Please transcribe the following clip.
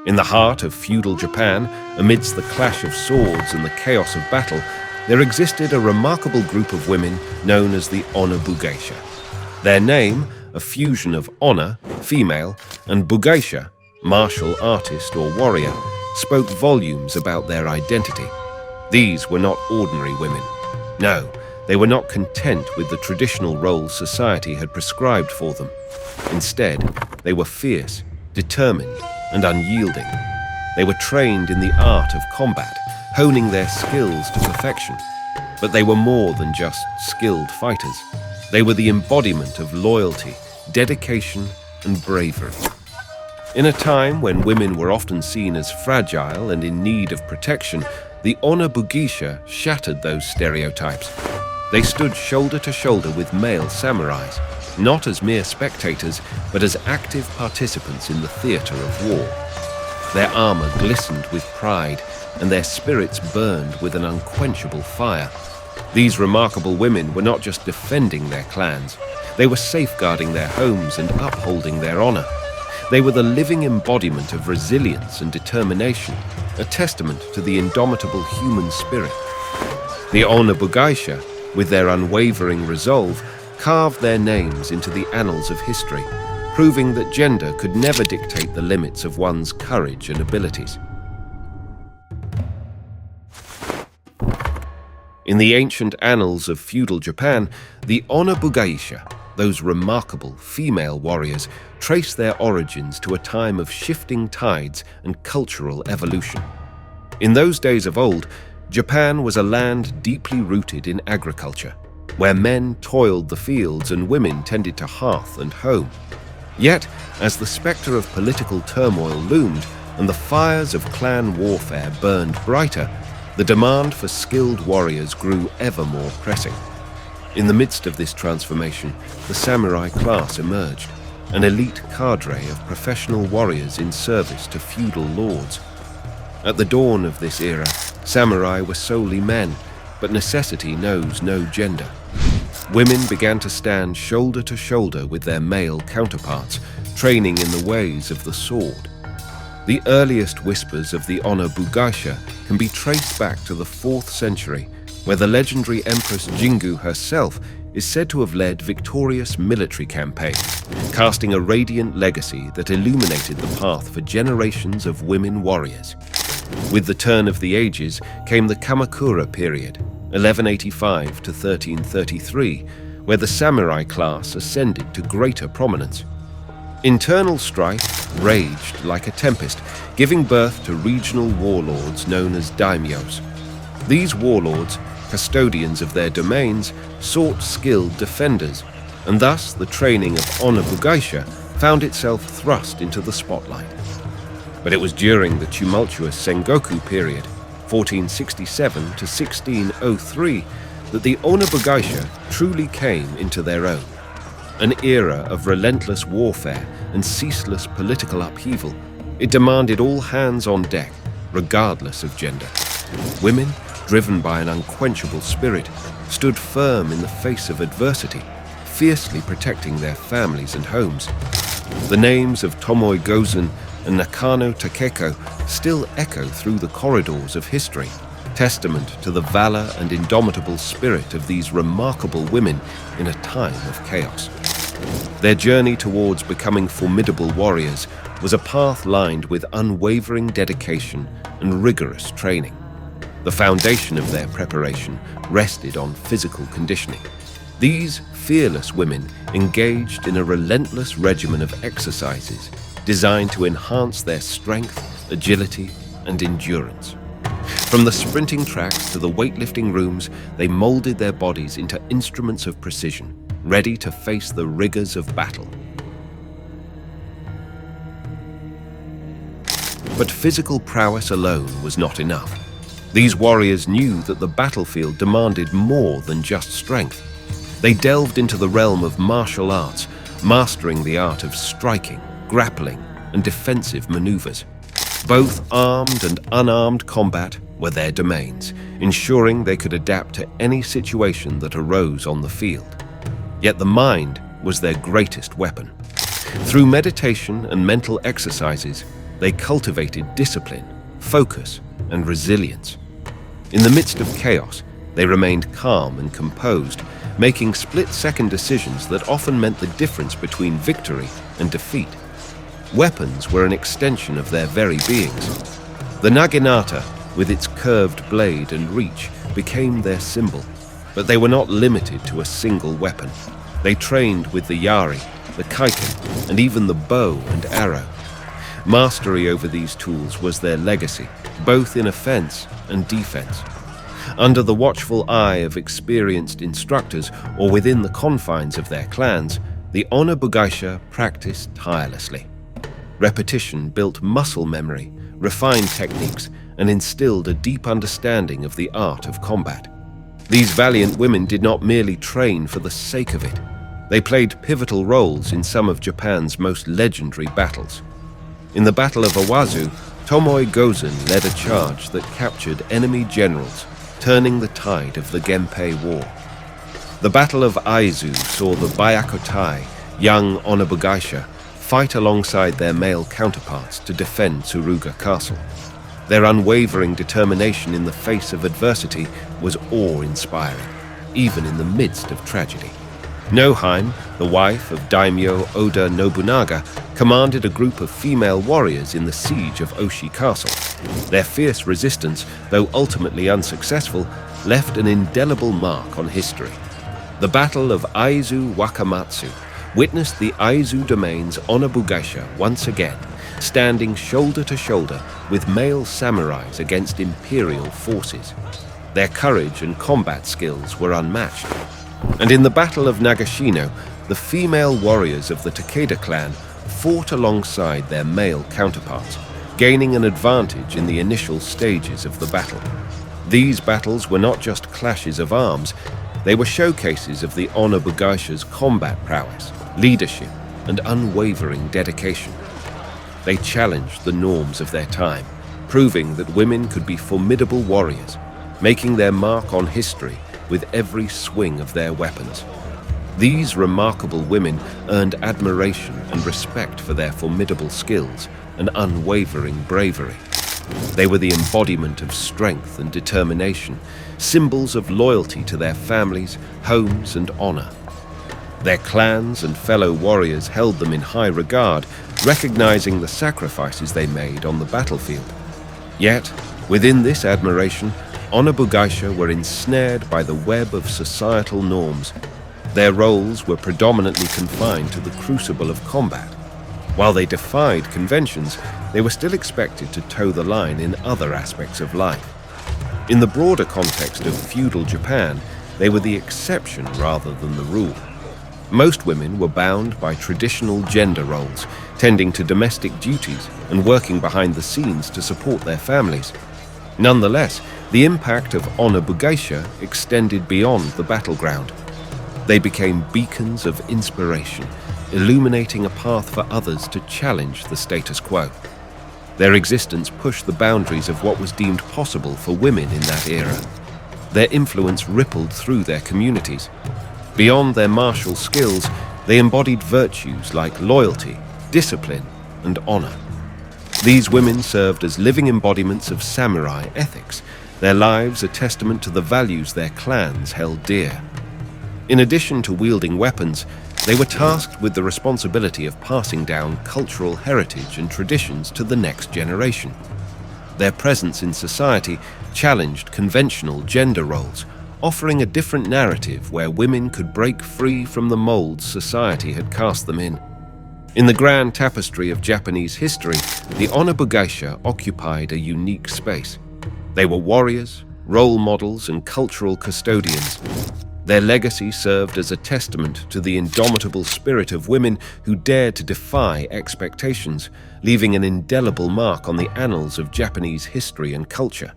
In the heart of feudal Japan, amidst the clash of swords and the chaos of battle, there existed a remarkable group of women known as the Onna-Bugeisha. Their name, a fusion of Onna, female, and Bugeisha, martial artist or warrior, spoke volumes about their identity. These were not ordinary women. No, they were not content with the traditional roles society had prescribed for them. Instead, they were fierce, determined, and unyielding. They were trained in the art of combat, honing their skills to perfection. But they were more than just skilled fighters. They were the embodiment of loyalty, dedication, and bravery. In a time when women were often seen as fragile and in need of protection, the Onna-Bugeisha shattered those stereotypes. They stood shoulder to shoulder with male samurais, not as mere spectators, but as active participants in the theater of war. Their armor glistened with pride, and their spirits burned with an unquenchable fire. These remarkable women were not just defending their clans, they were safeguarding their homes and upholding their honor. They were the living embodiment of resilience and determination, a testament to the indomitable human spirit. The Onna-Bugeisha, with their unwavering resolve, carved their names into the annals of history, proving that gender could never dictate the limits of one's courage and abilities. In the ancient annals of feudal Japan, the Onna-Bugeisha, those remarkable female warriors, trace their origins to a time of shifting tides and cultural evolution. In those days of old, Japan was a land deeply rooted in agriculture, where men toiled the fields and women tended to hearth and home. Yet, as the specter of political turmoil loomed and the fires of clan warfare burned brighter, the demand for skilled warriors grew ever more pressing. In the midst of this transformation, the samurai class emerged, an elite cadre of professional warriors in service to feudal lords. At the dawn of this era, samurai were solely men, but necessity knows no gender. Women began to stand shoulder to shoulder with their male counterparts, training in the ways of the sword. The earliest whispers of the Onna-Bugeisha can be traced back to the 4th century, where the legendary Empress Jingu herself is said to have led victorious military campaigns, casting a radiant legacy that illuminated the path for generations of women warriors. With the turn of the ages came the Kamakura period, 1185 to 1333, where the samurai class ascended to greater prominence. Internal strife raged like a tempest, giving birth to regional warlords known as daimyos. These warlords, custodians of their domains, sought skilled defenders, and thus the training of Onna-Bugeisha found itself thrust into the spotlight. But it was during the tumultuous Sengoku period, 1467 to 1603, that the Onna-Bugeisha truly came into their own. An era of relentless warfare and ceaseless political upheaval, it demanded all hands on deck, regardless of gender. Women, driven by an unquenchable spirit, stood firm in the face of adversity, fiercely protecting their families and homes. The names of Tomoe Gozen and Nakano Takeko still echo through the corridors of history, testament to the valor and indomitable spirit of these remarkable women in a time of chaos. Their journey towards becoming formidable warriors was a path lined with unwavering dedication and rigorous training. The foundation of their preparation rested on physical conditioning. These fearless women engaged in a relentless regimen of exercises designed to enhance their strength, agility, and endurance. From the sprinting tracks to the weightlifting rooms, they molded their bodies into instruments of precision, ready to face the rigors of battle. But physical prowess alone was not enough. These warriors knew that the battlefield demanded more than just strength. They delved into the realm of martial arts, mastering the art of striking, grappling, and defensive maneuvers. Both armed and unarmed combat were their domains, ensuring they could adapt to any situation that arose on the field. Yet the mind was their greatest weapon. Through meditation and mental exercises, they cultivated discipline, focus, and resilience. In the midst of chaos, they remained calm and composed, making split-second decisions that often meant the difference between victory and defeat. Weapons were an extension of their very beings. The naginata, with its curved blade and reach, became their symbol. But they were not limited to a single weapon. They trained with the yari, the kaiken, and even the bow and arrow. Mastery over these tools was their legacy, both in offense and defense. Under the watchful eye of experienced instructors or within the confines of their clans, the Onna-Bugeisha practiced tirelessly. Repetition built muscle memory, refined techniques, and instilled a deep understanding of the art of combat. These valiant women did not merely train for the sake of it. They played pivotal roles in some of Japan's most legendary battles. In the Battle of Awazu, Tomoe Gozen led a charge that captured enemy generals, turning the tide of the Genpei War. The Battle of Aizu saw the Byakutai, young Onna-Bugeisha, fight alongside their male counterparts to defend Tsuruga Castle. Their unwavering determination in the face of adversity was awe-inspiring, even in the midst of tragedy. Noheim, the wife of daimyo Oda Nobunaga, commanded a group of female warriors in the siege of Oshi Castle. Their fierce resistance, though ultimately unsuccessful, left an indelible mark on history. The Battle of Aizu Wakamatsu witnessed the Aizu domain's Onna-Bugeisha once again, standing shoulder to shoulder with male samurais against imperial forces. Their courage and combat skills were unmatched. And in the Battle of Nagashino, the female warriors of the Takeda clan fought alongside their male counterparts, gaining an advantage in the initial stages of the battle. These battles were not just clashes of arms, they were showcases of the Onna-Bugeisha's combat prowess, leadership, and unwavering dedication. They challenged the norms of their time, proving that women could be formidable warriors, making their mark on history with every swing of their weapons. These remarkable women earned admiration and respect for their formidable skills and unwavering bravery. They were the embodiment of strength and determination, symbols of loyalty to their families, homes, and honor. Their clans and fellow warriors held them in high regard, recognizing the sacrifices they made on the battlefield. Yet, within this admiration, Onna-Bugeisha were ensnared by the web of societal norms. Their roles were predominantly confined to the crucible of combat. While they defied conventions, they were still expected to toe the line in other aspects of life. In the broader context of feudal Japan, they were the exception rather than the rule. Most women were bound by traditional gender roles, tending to domestic duties and working behind the scenes to support their families. Nonetheless, the impact of Onna-Bugeisha extended beyond the battleground. They became beacons of inspiration, illuminating a path for others to challenge the status quo. Their existence pushed the boundaries of what was deemed possible for women in that era. Their influence rippled through their communities. Beyond their martial skills, they embodied virtues like loyalty, discipline, and honor. These women served as living embodiments of samurai ethics, their lives a testament to the values their clans held dear. In addition to wielding weapons, they were tasked with the responsibility of passing down cultural heritage and traditions to the next generation. Their presence in society challenged conventional gender roles, offering a different narrative where women could break free from the molds society had cast them in. In the grand tapestry of Japanese history, the Onna-Bugeisha occupied a unique space. They were warriors, role models, and cultural custodians. Their legacy served as a testament to the indomitable spirit of women who dared to defy expectations, leaving an indelible mark on the annals of Japanese history and culture.